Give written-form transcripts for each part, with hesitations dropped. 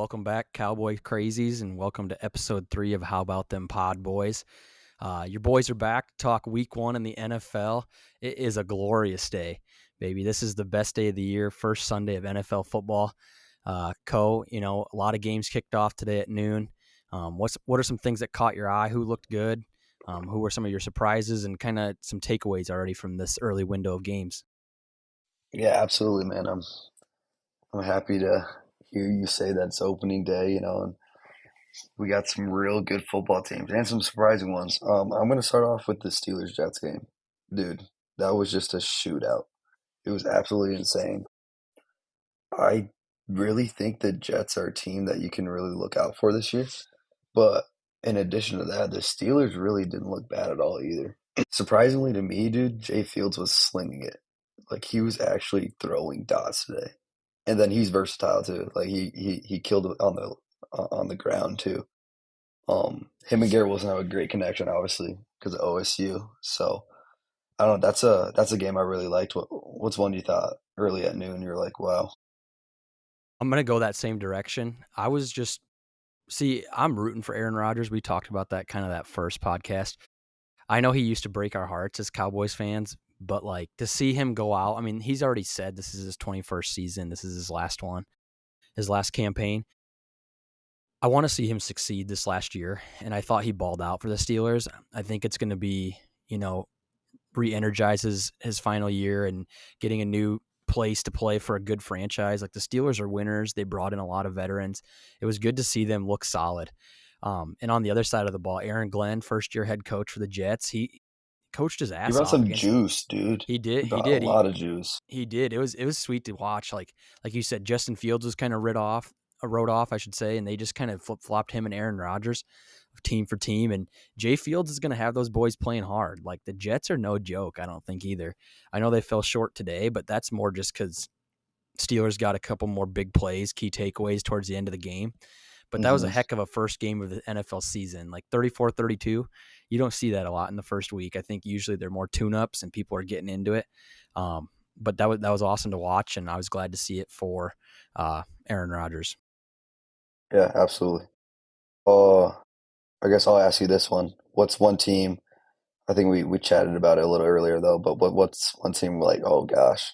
welcome back, Cowboy Crazies, and welcome to episode 3 of How About Them Podboys. Your boys are back to talk week 1 in the NFL. It is a glorious day, baby. This is the best day of the year, first Sunday of NFL football. A lot of games kicked off today at noon. What are some things that caught your eye? Who looked good? Who were some of your surprises and kind of some takeaways already from this early window of games? Yeah, absolutely, man. I'm happy to hear you say that it's opening day, and we got some real good football teams and some surprising ones. I'm gonna start off with the Steelers Jets game. Dude, that was just a shootout. It was absolutely insane. I really think the Jets are a team that you can really look out for this year. But in addition to that, the Steelers really didn't look bad at all either. Surprisingly to me, dude, Jay Fields was slinging it. Like he was actually throwing dots today. And then he's versatile too. Like he killed it on the ground too. Him and Garrett Wilson have a great connection, obviously, because of OSU. So I don't know. That's a game I really liked. What's one you thought early at noon? You're like, wow. I'm going to go that same direction. I'm rooting for Aaron Rodgers. We talked about that kind of that first podcast. I know he used to break our hearts as Cowboys fans, but like to see him go out, I mean, he's already said this is his 21st season. This is his last one, his last campaign. I want to see him succeed this last year, and I thought he balled out for the Steelers. I think it's going to be, re-energize his final year and getting a new place to play for a good franchise. Like the Steelers are winners. They brought in a lot of veterans. It was good to see them look solid. And on the other side of the ball, Aaron Glenn, first-year head coach for the Jets, he coached his He ass brought off some against. juice, dude. He did. He He brought a did. lot of juice. He did. It was sweet to watch. Like you said, Justin Fields was kind of wrote off, I should say, and they just kind of flip flopped him and Aaron Rodgers, team for team. And Jay Fields is going to have those boys playing hard. Like the Jets are no joke, I don't think either. I know they fell short today, but that's more just because Steelers got a couple more big plays, key takeaways towards the end of the game. But that was a Hmm. heck of a first game of the NFL season, like 34-32. You don't see that a lot in the first week. I think usually they're more tune-ups and people are getting into it. But that was awesome to watch, and I was glad to see it for Aaron Rodgers. Yeah, absolutely. Uh, I guess I'll ask you this one. What's one team? I think we chatted about it a little earlier though. But what's one team like? Oh gosh,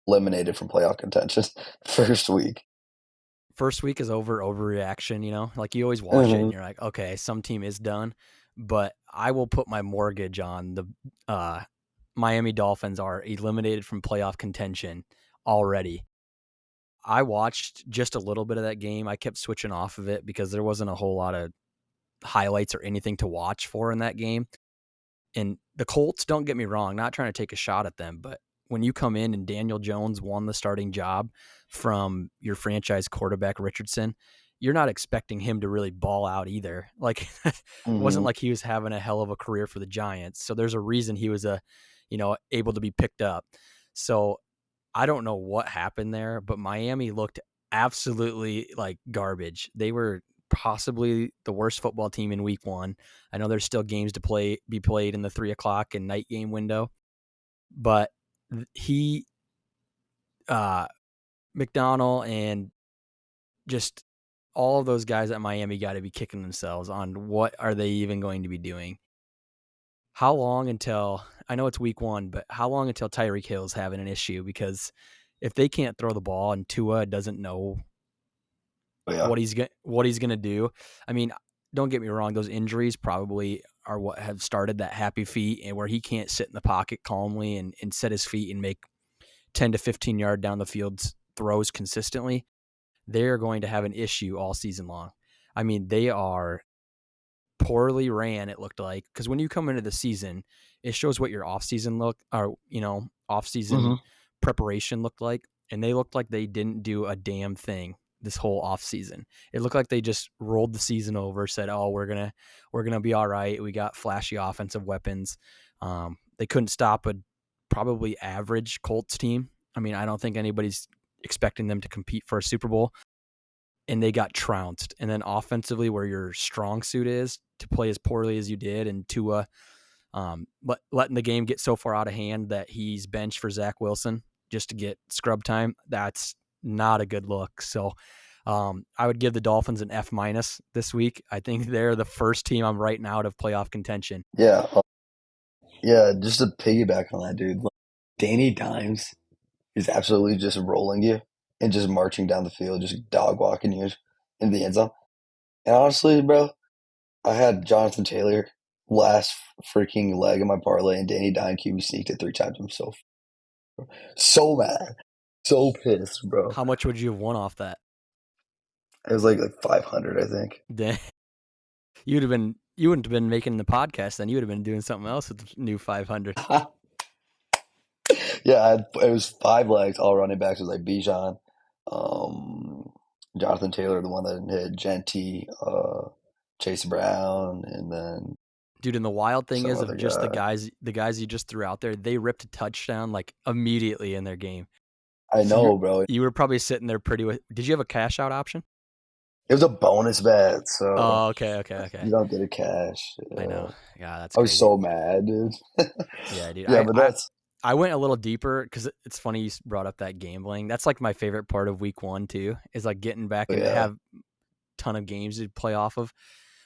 eliminated from playoff contention first week. First week is overreaction, like you always watch it and Hmm. you're like, okay, some team is done, but I will put my mortgage on the Miami Dolphins are eliminated from playoff contention already. I watched just a little bit of that game. I kept switching off of it because there wasn't a whole lot of highlights or anything to watch for in that game. And the Colts, don't get me wrong, not trying to take a shot at them, but when you come in and Daniel Jones won the starting job from your franchise quarterback Richardson, you're not expecting him to really ball out either. Like it wasn't Hmm. like he was having a hell of a career for the Giants. So there's a reason he was able to be picked up. So I don't know what happened there, but Miami looked absolutely like garbage. They were possibly the worst football team in week 1. I know there's still games to be played in the 3:00 and night game window, but he, uh, McDonald and just all of those guys at Miami got to be kicking themselves on what are they even going to be doing? How long until I know it's week 1, but how long until Tyreek Hill's having an issue? Because if they can't throw the ball and Tua doesn't know But yeah. what he's gonna do, I mean, don't get me wrong; those injuries probably are what have started that happy feet, and where he can't sit in the pocket calmly and set his feet and make 10 to 15 yard down the field throws consistently. They're going to have an issue all season long. I mean, they are poorly ran, it looked like, because when you come into the season, it shows what your off-season Hmm. preparation looked like, and they looked like they didn't do a damn thing this whole off-season. It looked like they just rolled the season over, said, "Oh, we're gonna be all right. We got flashy offensive weapons." They couldn't stop a probably average Colts team. I mean, I don't think anybody's expecting them to compete for a Super Bowl, and they got trounced. And then offensively, where your strong suit is, to play as poorly as you did, and Tua letting the game get so far out of hand that he's benched for Zach Wilson just to get scrub time, that's not a good look. So I would give the Dolphins an F minus this week. I think they're the first team I'm writing out of playoff contention. Yeah, yeah. Just to piggyback on that, dude. Like, Danny Dimes is absolutely just rolling you and just marching down the field, just dog walking you into the end zone. And honestly, bro, I had Jonathan Taylor last freaking leg of my parlay, and Danny Dimes QB sneaked it 3 times. I'm so mad, so pissed, bro. How much would you have won off that? It was like 500, I think. You wouldn't have been making the podcast then. You would have been doing something else with the new 500. Yeah, it was 5 legs, all running backs. It was like Bijan, um, Jonathan Taylor, the one that hit Genty, Chase Brown, and then Dude, and the wild thing some is of other just guy. the guys you just threw out there, they ripped a touchdown like immediately in their game. I So know, bro. you were probably sitting there pretty with. Did you have a cash out option? It was a bonus bet, so Oh, okay. you don't get a cash. I know. Yeah, that's I was crazy. so mad, dude. Yeah, dude. Yeah, but that's I went a little deeper because it's funny you brought up that gambling. That's like my favorite part of week one too. Is like getting back and yeah. have a ton of games to play off of.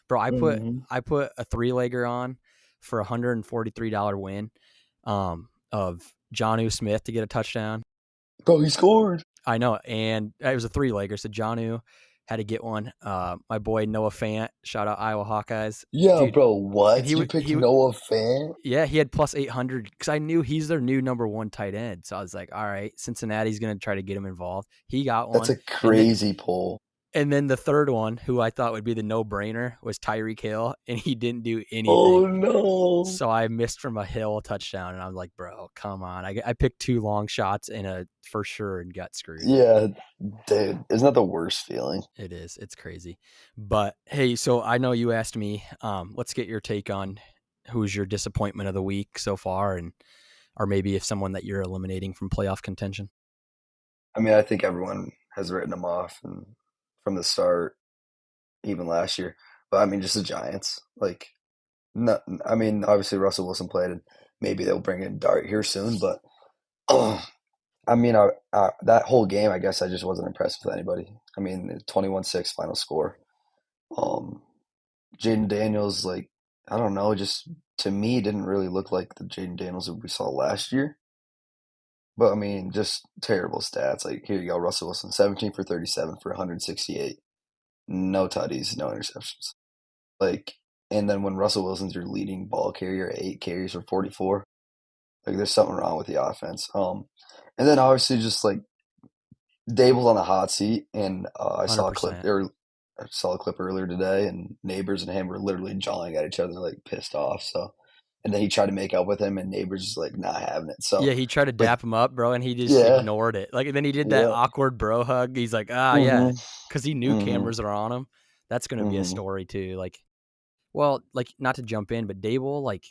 Bro, Hmm. I put a 3-legger on for $143 win, of Jonnu Smith to get a touchdown. Bro, he scored. I know, and it was a 3-legger. So Jonnu had to get one. My boy Noah Fant, shout out Iowa Hawkeyes, Yeah, dude, bro. and What? You picked Noah Fant? yeah, he had plus 800 because I knew he's their new number one tight end. So I was like, all right, Cincinnati's going to try to get him involved. He got That's one, a and then crazy pull. the third one, who I thought would be the no brainer, was Tyreek Hill, and he didn't do anything. Oh no. So I missed from a Hill touchdown, and I was like, bro, come on. I picked 2 long shots in a for sure and got screwed. Yeah, dude. Isn't that the worst feeling? It is. It's crazy. But hey, so I know you asked me. Let's get your take on who's your disappointment of the week so far, and or maybe if someone that you're eliminating from playoff contention. I mean, I think everyone has written them off and from the start, even last year. But I mean, just the Giants. Like, no, I mean, obviously Russell Wilson played, and maybe they'll bring in Dart here soon. But I mean, that whole game, I guess I just wasn't impressed with anybody. I mean, 21-6 final score. Um, Jaden Daniels, like, I don't know, just to me didn't really look like the Jaden Daniels that we saw last year. But I mean, just terrible stats. Like, here you go, Russell Wilson, 17 for 37 for 168. No tutties, no interceptions. Like, and then when Russell Wilson's your leading ball carrier, 8 carries for 44, like there's something wrong with the offense. And then obviously just like Dable's on the hot seat, and $100. I saw a clip earlier today, and Neighbors and him were literally jawing at each other, like pissed off. So, and then he tried to make up with him, and Neighbors is like not having it. So, Yeah, he tried to like, dap him up, bro, and he just yeah, ignored it. Like, and then he did that yeah, awkward bro hug. He's like, ah, yeah, mm-hmm, because he knew mm-hmm, cameras are on him. That's going to be a mm-hmm, story too. Like, well, like not to jump in, but Dable, like,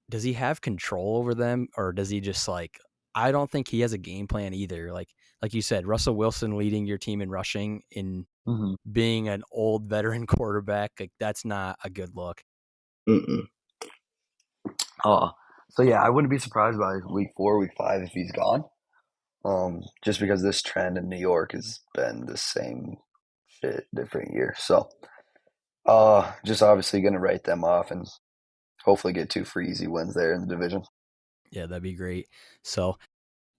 does he have control over them, or does he just like? I don't think he has a game plan either. Like you said, Russell Wilson leading your team in rushing in mm-hmm, being an old veteran quarterback, like that's not a good look. mm-mm. Uh, so yeah, I wouldn't be surprised by week 4, week 5 if he's gone. Just because this trend in New York has been the same shit different year. So, just obviously gonna write them off and hopefully get 2 free easy wins there in the division. Yeah, that'd be great. So,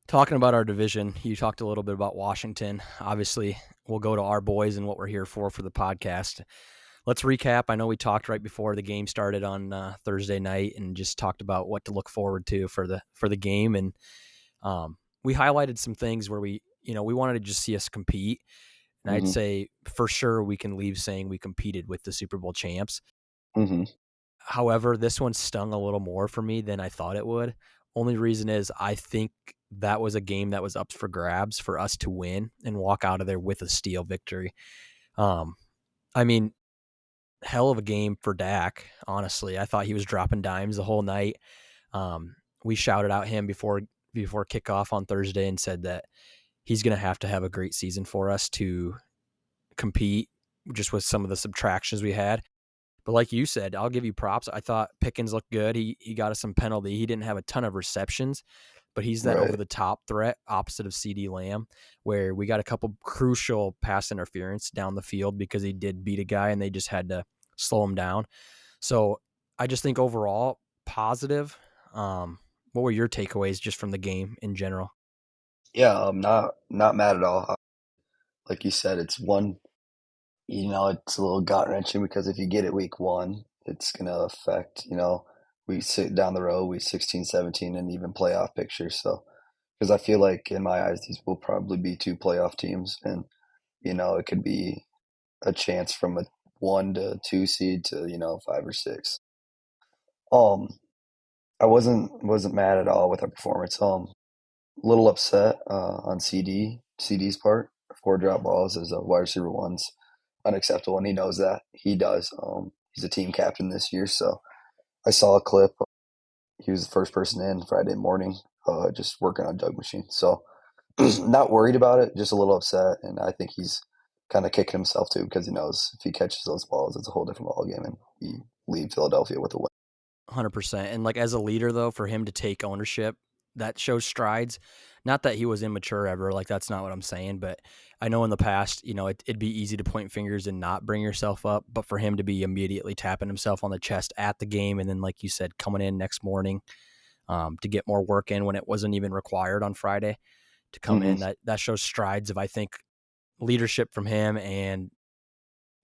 talking about our division, you talked a little bit about Washington. Obviously, we'll go to our boys and what we're here for the podcast. Let's recap. I know we talked right before the game started on Thursday night and just talked about what to look forward to for the game, and we highlighted some things where we wanted to just see us compete. And I'd Mm-hmm. say for sure we can leave saying we competed with the Super Bowl champs. Mm-hmm. However, this one stung a little more for me than I thought it would. Only reason is I think that was a game that was up for grabs for us to win and walk out of there with a steal victory. Um, I mean, hell of a game for Dak, honestly. I thought he was dropping dimes the whole night. We shouted out him before kickoff on Thursday and said that he's going to have a great season for us to compete just with some of the subtractions we had. But like you said, I'll give you props. I thought Pickens looked good. He got us some penalty. He didn't have a ton of receptions, but he's that over Right. the top threat opposite of CD Lamb, where we got a couple crucial pass interference down the field because he did beat a guy and they just had to slow him down. So I just think overall positive. What were your takeaways just from the game in general? Yeah, not mad at all. Like you said, it's one. It's a little gut wrenching because if you get it week one, it's gonna affect. We sit down the road, we 16, 17, and even playoff pictures. So because I feel like in my eyes, these will probably be two playoff teams, and it could be a chance from a 1 to 2 seed to 5 or 6. Um, I wasn't mad at all with our performance. A little upset on CD's part. 4 drop balls as a wide receiver one's unacceptable, and he knows that. He does. He's a team captain this year, so I saw a clip. He was the first person in Friday morning, just working on jug machine. So not worried about it, just a little upset, and I think he's kind of kicking himself too because he knows if he catches those balls, it's a whole different ball game, and he leave Philadelphia with a win. 100%. And like as a leader, though, for him to take ownership, that shows strides. Not that he was immature ever, like that's not what I'm saying, but I know in the past, it'd be easy to point fingers and not bring yourself up, but for him to be immediately tapping himself on the chest at the game, and then like you said, coming in next morning to get more work in when it wasn't even required on Friday to come Hmm. in, that shows strides of I think leadership from him and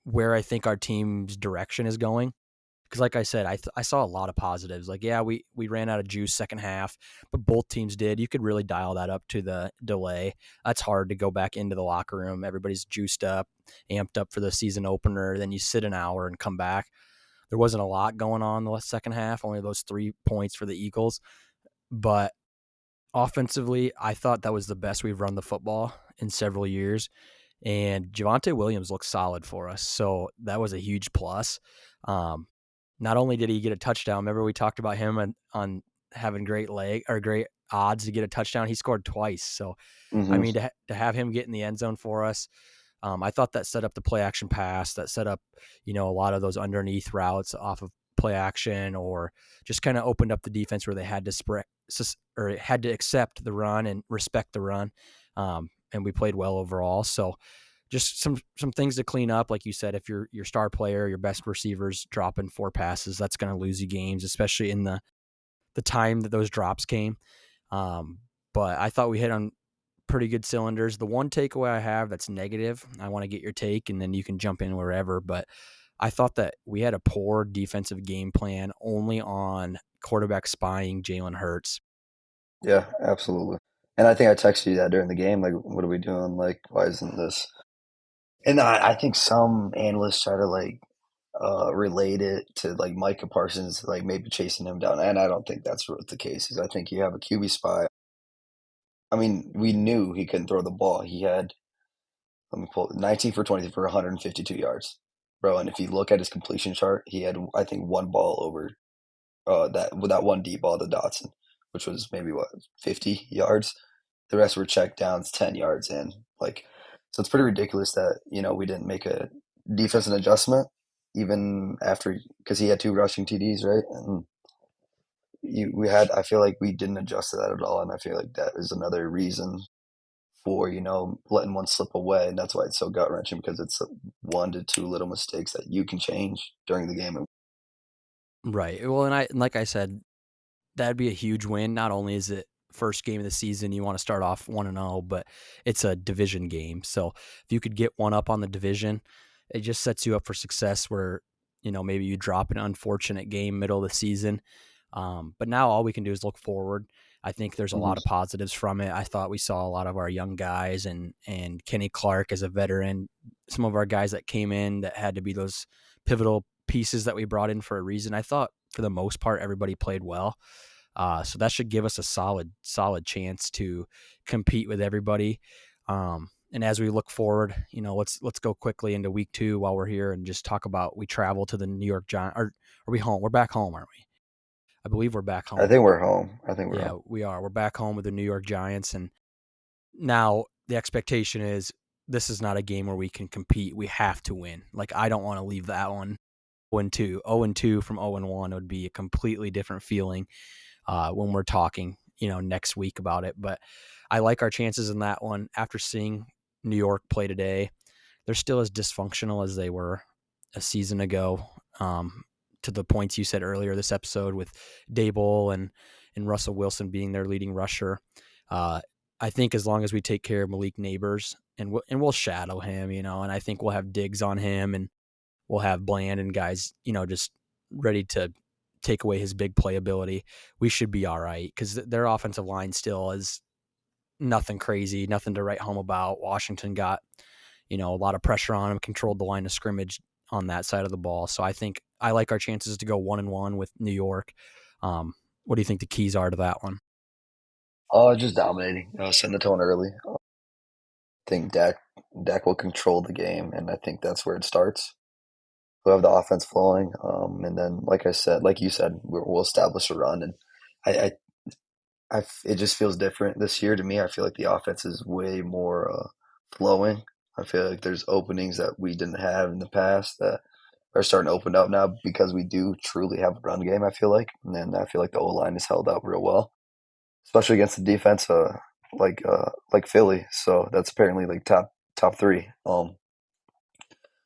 where I think our team's direction is going. Because like I said, I saw a lot of positives. Like, yeah, we ran out of juice second half, but both teams did. You could really dial that up to the delay. That's hard to go back into the locker room. Everybody's juiced up, amped up for the season opener. Then you sit an hour and come back. There wasn't a lot going on the second half, only those 3 points for the Eagles. But offensively, I thought that was the best we've run the football in several years. And Javonte Williams looked solid for us. So that was a huge plus. Um, Not only did he get a touchdown, remember we talked about him on having great leg or great odds to get a touchdown. He scored twice. So, I Hmm. mean, to have him get in the end zone for us, I thought that set up the play action pass, that set up, a lot of those underneath routes off of play action, or just kind of opened up the defense where they had to spread or had to accept the run and respect the run. And we played well overall. So just some things to clean up. Like you said, if your star player, your best receivers dropping 4 passes, that's going to lose you games, especially in the time that those drops came. But I thought we hit on pretty good cylinders. The one takeaway I have that's negative, I want to get your take, and then you can jump in wherever. But I thought that we had a poor defensive game plan only on quarterback spying Jalen Hurts. Yeah, absolutely. And I think I texted you that during the game. Like, what are we doing? Like, why isn't this? And I think some analysts try to relate it to like Micah Parsons, like maybe chasing him down. And I don't think that's what the case is. I think you have a QB spy. I mean, we knew he couldn't throw the ball. He had, let me pull 19 for 20 for 152 yards, bro. And if you look at his completion chart, he had, I think, one ball over that with that one deep ball to Dotson, which was maybe what 50 yards. The rest were check downs, 10 yards in. Like, so it's pretty ridiculous that we didn't make a defensive adjustment even after because he had 2 rushing TDs, right? And we had. I feel like we didn't adjust to that at all, and I feel like that is another reason for letting one slip away, and that's why it's so gut wrenching because it's 1 to 2 little mistakes that you can change during the game. Right. Well, and like I said, that'd be a huge win. Not only is it first game of the season, you want to start off 1-0, but it's a division game. So if you could get one up on the division, it just sets you up for success where, maybe you drop an unfortunate game middle of the season. But now all we can do is look forward. I think there's a Hmm. lot of positives from it. I thought we saw a lot of our young guys and Kenny Clark as a veteran, some of our guys that came in that had to be those pivotal pieces that we brought in for a reason. I thought for the most part, everybody played well. So that should give us a solid chance to compete with everybody. And as we look forward, let's go quickly into week 2 while we're here and just talk about we travel to the New York Giants. Or are we home? We're back home, aren't we? I believe we're back I home. think we're home. I think we're home. Yeah, we are. We're back home with the New York Giants, and now the expectation is this is not a game where we can compete. We have to win. Like I don't want to leave that one 0-2. 0-2 from 0-1 would be a completely different feeling when we're talking, next week about it. But I like our chances in that one. After seeing New York play today, they're still as dysfunctional as they were a season ago. To the points you said earlier this episode with Dable and Russell Wilson being their leading rusher. Uh, I think as long as we take care of Malik Neighbors and we'll shadow him, and I think we'll have digs on him and we'll have Bland and guys, just ready to take away his big playability. We should be all right because their offensive line still is nothing crazy, nothing to write home about. Washington got, a lot of pressure on him, controlled the line of scrimmage on that side of the ball. So I think I like our chances to go 1-1 with New York. What do you think the keys are to that one? Just dominating. Setting the tone early. I think Dak will control the game, and I think that's where it starts. We'll have the offense flowing, and then, like you said, we'll establish a run. And I, it just feels different this year to me. I feel like the offense is way more flowing. I feel like there's openings that we didn't have in the past that are starting to open up now because we do truly have a run game. I feel like, and then I feel like the O line is held up real well, especially against the defense like Philly. So that's apparently like top three.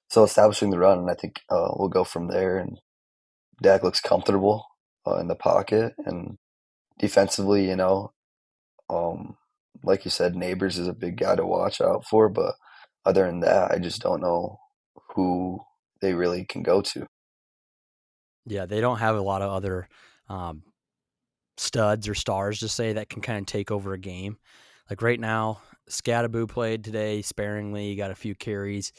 So establishing the run, and I think we'll go from there. And Dak looks comfortable in the pocket, and defensively, um, like you said, Neighbors is a big guy to watch out for. But other than that, I just don't know who they really can go to. Yeah, they don't have a lot of other um, studs or stars to say that can kind of take over a game. Like right now, Scadaboo played today sparingly. He got a few carries.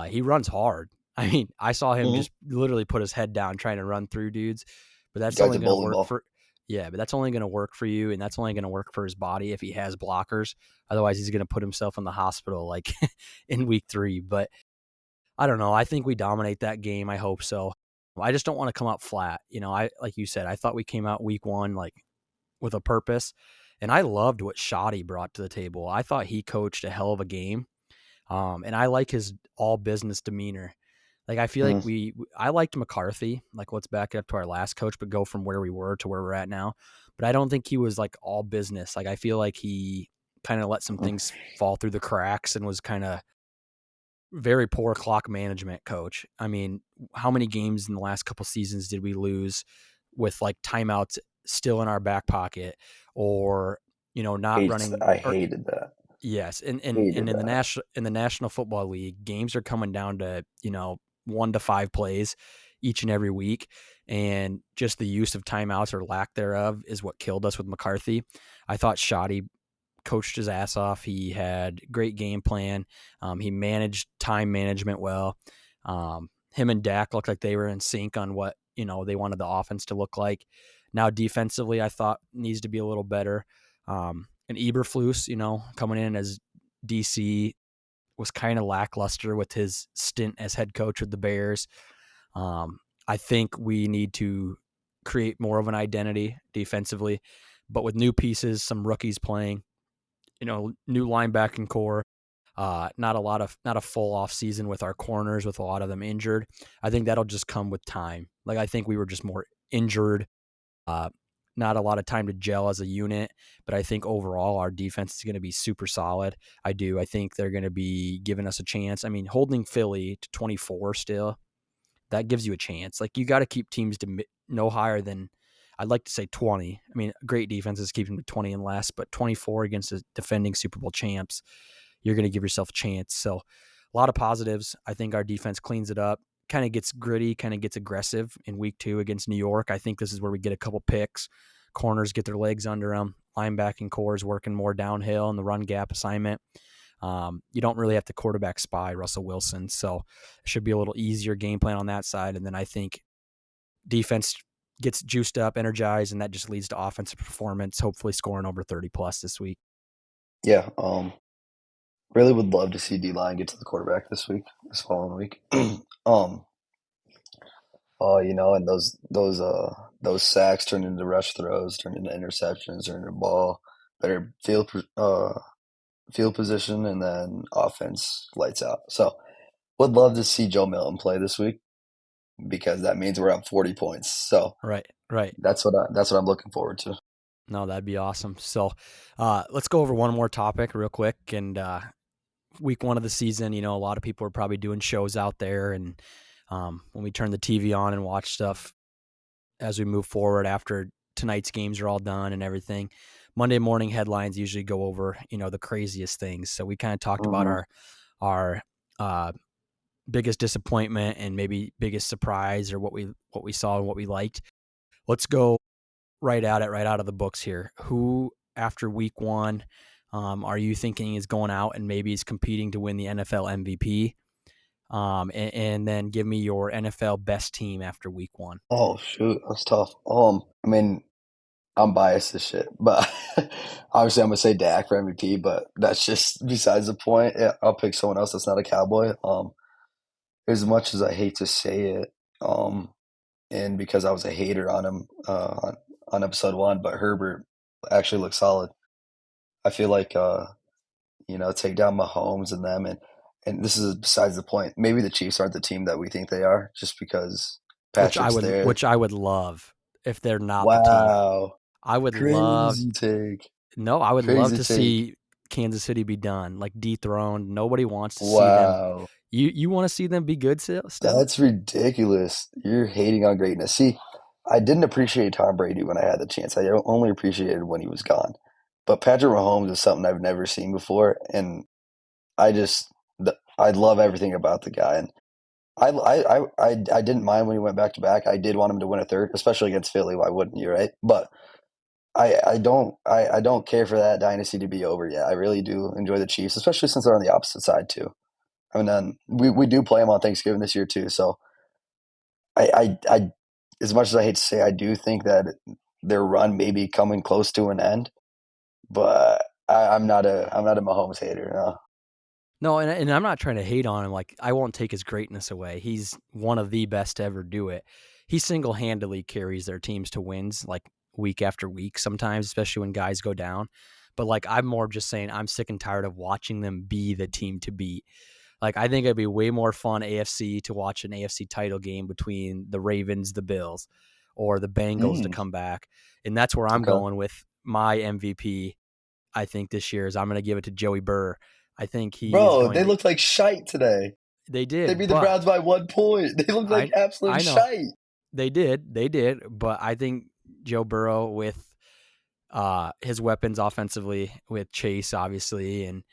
He runs hard. I mean, I saw him Hmm. just literally put his head down trying to run through dudes, but that's Guy's only a going to bowling work ball. for, yeah, but that's only going to work for you. And that's only going to work for his body if he has blockers. Otherwise, he's going to put himself in the hospital like in week 3. But I don't know. I think we dominate that game. I hope so. I just don't want to come out flat. Like you said, I thought we came out week 1 like with a purpose. And I loved what Shoddy brought to the table. I thought he coached a hell of a game. And I like his all business demeanor. Like I feel like Hmm. I liked McCarthy. Like let's back it up to our last coach, but go from where we were to where we're at now. But I don't think he was like all business. Like I feel like he kind of let some things fall through the cracks and was kind of very poor clock management coach. I mean, how many games in the last couple seasons did we lose with like timeouts still in our back pocket or not running I or hated that. yes, and Hated that. in the National Football League, games are coming down to, 1 to 5 plays each and every week, and just the use of timeouts or lack thereof is what killed us with McCarthy. I thought Shoddy coached his ass off. He had great game plan. He managed time management well. Him and Dak looked like they were in sync on what they wanted the offense to look like. Now defensively, I thought needs to be a little better. And Eberflus, coming in as DC was kind of lackluster with his stint as head coach with the Bears. I think we need to create more of an identity defensively, but with new pieces, some rookies playing, new linebacking core. Not a full off season with our corners, with a lot of them injured. I think that'll just come with time. Like I think we were just more injured. Uh, Not a lot of time to gel as a unit, but I think overall our defense is going to be super solid. I do. I think they're going to be giving us a chance. I mean, holding Philly to 24 still, that gives you a chance. Like you got to keep teams to no higher than, I'd like to say 20. I mean, great defenses keep them to 20 and less, but 24 against the defending Super Bowl champs, you're going to give yourself a chance. So a lot of positives. I think our defense cleans it up, kind of gets gritty, kind of gets aggressive in week 2 against New York. I think this is where we get a couple picks. Corners get their legs under them. Linebacking core is working more downhill in the run gap assignment. You don't really have to quarterback spy Russell Wilson, so it should be a little easier game plan on that side. And then I think defense gets juiced up, energized, and that just leads to offensive performance, hopefully scoring over 30 plus this week. Yeah. Really would love to see D line get to the quarterback this following week. um, and those sacks turn into rush throws, turn into interceptions, turn into ball, better field position, and then offense lights out. So would love to see Joe Milton play this week because that means we're up 40 points. So Right, right. that's what I'm looking forward to. No, that'd be awesome. So, let's go over one more topic real quick. And week one of the season, a lot of people are probably doing shows out there, and when we turn the TV on and watch stuff as we move forward after tonight's games are all done and everything, Monday morning headlines usually go over the craziest things. So we kind of talked about Hmm. our uh, biggest disappointment and maybe biggest surprise, or what we saw and what we liked. Let's go right out of the books here. Who after week one are you thinking is going out and maybe is competing to win the NFL MVP? And then give me your NFL best team after week one. Oh shoot, that's tough. I mean, I'm biased as shit, but obviously I'm gonna say Dak for MVP. But that's just besides the point. Yeah, I'll pick someone else that's not a Cowboy. As much as I hate to say it, and because I was a hater on him on episode one, but Herbert actually looks solid. I feel like take down Mahomes and them, and this is besides the point. Maybe the Chiefs aren't the team that we think they are, just because Which I Patrick's would there. which I would love if they're not the team. Wow, I would love crazy take, no, I would love crazy to take. see Kansas City be done, like dethroned. Nobody wants to see them. Wow, You want to see them be good still? that's ridiculous. You're hating on greatness. See, I didn't appreciate Tom Brady when I had the chance. I only appreciated when he was gone. But Patrick Mahomes is something I've never seen before, and I just I love everything about the guy. And I didn't mind when he went back to back. I did want him to win a third, especially against Philly. Why wouldn't you, right? But I don't care for that dynasty to be over yet. I really do enjoy the Chiefs, especially since they're on the opposite side too. I mean, then we do play them on Thanksgiving this year too. So I as much as I hate to say, I do think that their run may be coming close to an end. But I'm not a Mahomes hater. No. No, and I'm not trying to hate on him. Like, I won't take his greatness away. He's one of the best to ever do it. He single handedly carries their teams to wins, like week after week. Sometimes, especially when guys go down. But like, I'm more just saying I'm sick and tired of watching them be the team to beat. Like, I think it'd be way more fun AFC to watch an AFC title game between the Ravens, the Bills, or the Bengals to Mm, come back. And that's where I'm okay. going with my MVP. I think this year is I'm going to give it to Joey Burr. I think he is Bro, going they to. looked like shite today. They They did, beat the but Browns by 1 point. They looked like I absolute I know shite. they did, but I think Joe Burrow with his weapons offensively with Chase obviously, and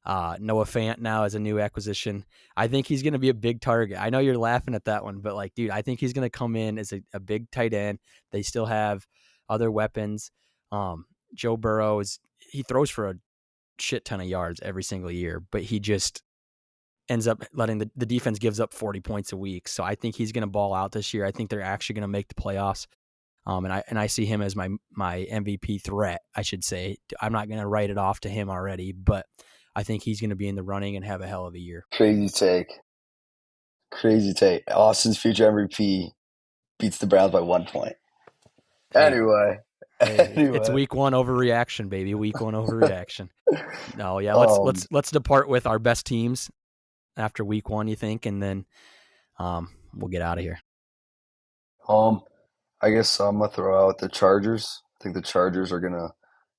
Noah Fant now as a new acquisition. I think he's going to be a big target. I know you're laughing at that one, but like, dude, I think he's going to come in as a big tight end. They still have other weapons. Um, Joe Burrow he throws for a shit ton of yards every single year, but he just ends up letting the defense gives up 40 points a week. So I think he's going to ball out this year. I think they're actually going to make the playoffs. And I see him as my MVP threat, I should say. I'm not going to write it off to him already, but I think he's going to be in the running and have a hell of a year. Crazy take. Crazy take. Austin's future MVP beats the Browns by 1 point. Hey, Anyway. hey, it's Anyway. week one overreaction, baby. Week one overreaction. No, yeah, let's um, let's let's depart with our best teams after week one. You think, and then we'll get out of here. um, I guess I'm gonna throw out the Chargers. I think the Chargers are gonna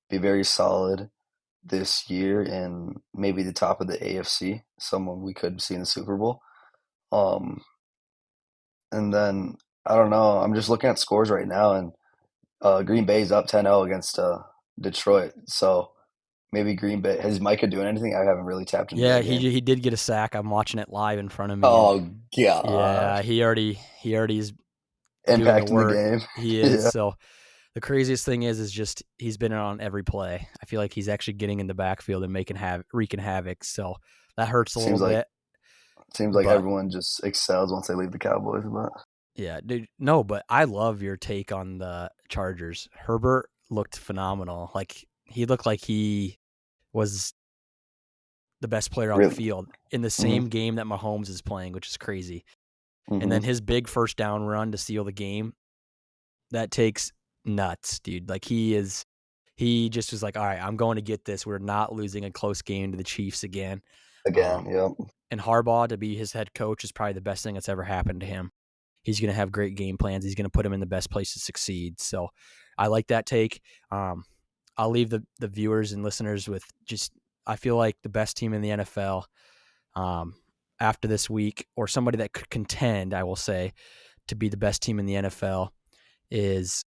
be very solid this year and maybe the top of the AFC. Someone we could see in the Super Bowl. Um, and then I don't know. I'm just looking at scores right now, and Green Bay's up 10-0 against Detroit. So maybe Green Bay is Micah doing anything? I haven't really tapped into Yeah, their he game. he did get a sack. I'm watching it live in front of me, and Oh yeah, gosh, he already is doing the impacting the work. game. He is. Yeah, So the craziest thing is just he's been on every play. I feel like he's actually getting in the backfield and wreaking havoc. So that hurts a little seems like bit. seems like But everyone just excels once they leave the Cowboys. But yeah, dude, no, but I love your take on the Chargers. Herbert looked phenomenal. Like he looked like he was the best player on the really, field in the hmm same game that Mahomes is playing, which is crazy. And hmm then his big first down run to seal the game, that takes nuts, dude. Like he just was like, all right, I'm going to get this. We're not losing a close game to the Chiefs again. again, Um, yep, and Harbaugh to be his head coach is probably the best thing that's ever happened to him. He's going to have great game plans. He's going to put him in the best place to succeed. So I like that take. I'll leave the viewers and listeners with just, I feel like the best team in the NFL after this week, or somebody that could contend, I will say, to be the best team in the NFL is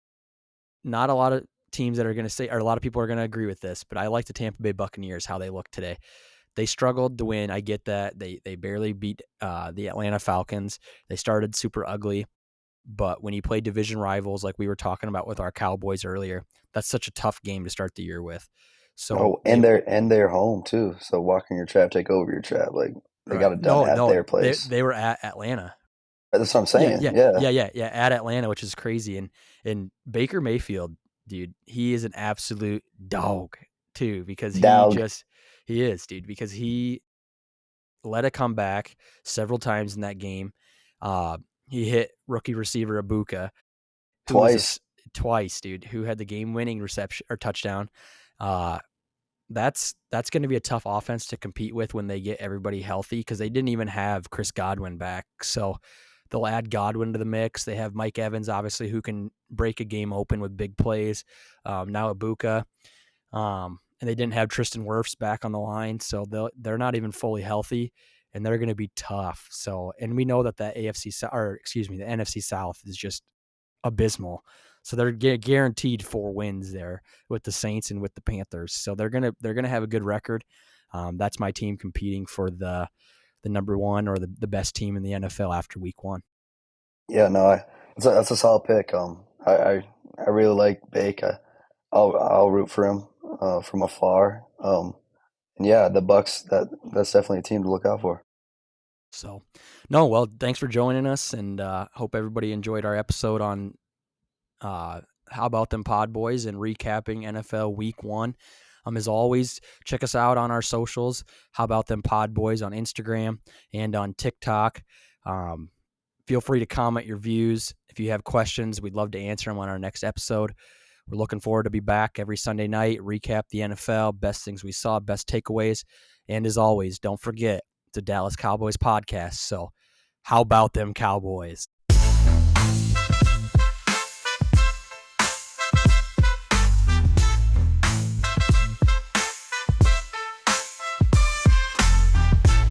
not a lot of teams that are going to say, or a lot of people are going to agree with this, but I like the Tampa Bay Buccaneers, how they look today. They struggled to win. I get that. They barely beat the Atlanta Falcons. They started super ugly. But when you play division rivals like we were talking about with our Cowboys earlier, that's such a tough game to start the year with. So Oh, and they're home too. So walking your trap, take over your trap. Like they right. got it done No, at no, their place. they were at Atlanta. That's what I'm Yeah, saying. yeah, Yeah, yeah, yeah, yeah. At Atlanta, which is crazy. And Baker Mayfield, dude, he is an absolute dog too, because dog he is, dude, because he led a comeback several times in that game. He hit rookie receiver Abuka, who was twice. twice, dude, who had the game-winning reception or touchdown. Uh, that's going to be a tough offense to compete with when they get everybody healthy, because they didn't even have Chris Godwin back. So they'll add Godwin to the mix. They have Mike Evans, obviously, who can break a game open with big plays. Now Abuka. And they didn't have Tristan Wirfs back on the line, so they're not even fully healthy, and they're going to be tough. So, and we know that the the NFC South is just abysmal. So they're guaranteed 4 wins there with the Saints and with the Panthers. So they're gonna have a good record. That's my team competing for the number one, or the best team in the NFL after week 1. Yeah, no, that's a solid pick. I really like Bake. I'll root for him from afar. And yeah, the Bucks. That's definitely a team to look out for. So, no, well, thanks for joining us, and hope everybody enjoyed our episode on How About Them Podboys and recapping NFL Week 1. As always, check us out on our socials. How About Them Podboys on Instagram and on TikTok. Feel free to comment your views. If you have questions, we'd love to answer them on our next episode. We're looking forward to be back every Sunday night, recap the NFL, best things we saw, best takeaways. And as always, don't forget, it's a Dallas Cowboys podcast. So how about them Cowboys?